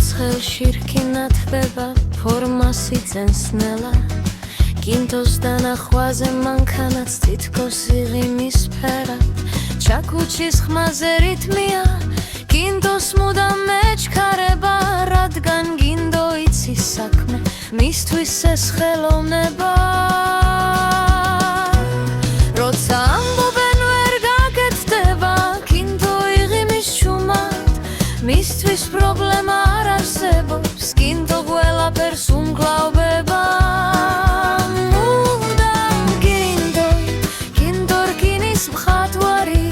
ცოცხელში რკინათბება ფორმას იძენს ნელა გინდოს დანახვაზე მანქანაც თითქოს იღიმის ფერად ჩაქუჩის ხმაზე რითმია გინდოს მუდამ მეჩქარება რადგან გინდო იცის საქმე მისთვის ეს ხელოვნება როცა ამბობენ ვერ გაკეთდება გინდო იღიმის ჩუმად მისთვის პრობლემა არ არსებობს გინდო ყველაფერს უმგლავდება გინდო რკინის მხატვარი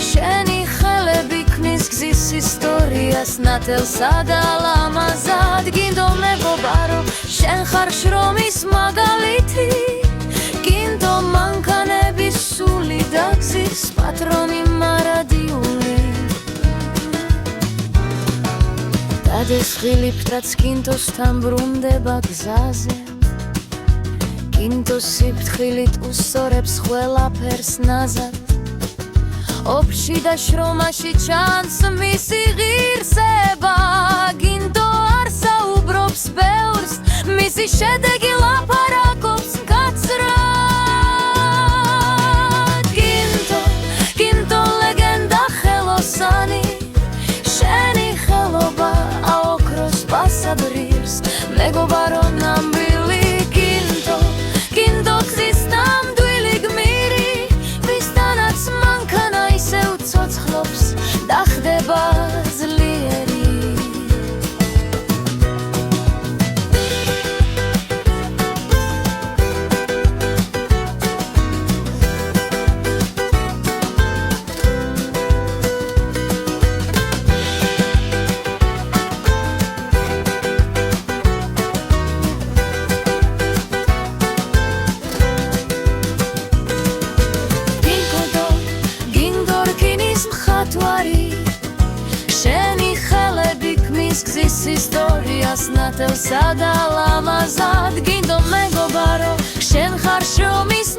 შენი ხელები ქმნის გზის ისტორიას ნათელსა და ლამაზად გინდო მეგობარო შენ ხარ შრომის მაგალითი გინდო მანქანების სული და გზის პატრონი მარადიული დადესხილი ფრთაც გინდოსთან ბრუნდება გზაზე გინდო სიფთხილით უსწორებს ყველაფერს ნაზად ოფში და შრომაში ჩანს მისი ღირსება გინდო არ საუბრობს ბევრს მისი შედეგი ლაპარაკობს მკაცრად გინდო ლეგენდა ხელოსანი შენი ხელობა აოქროს პასადრირს მეგობარო ნამდვილი გინდო გზის ნამდვილი გმირი ვისთანაც მანქანა ისევ ცოცხლობს და ხდება ძლიერი შენი ხელები ქმნის გზის ისტორიას ნათელსა და ლამაზად გინდო მეგობარო შენ ხარ შრომის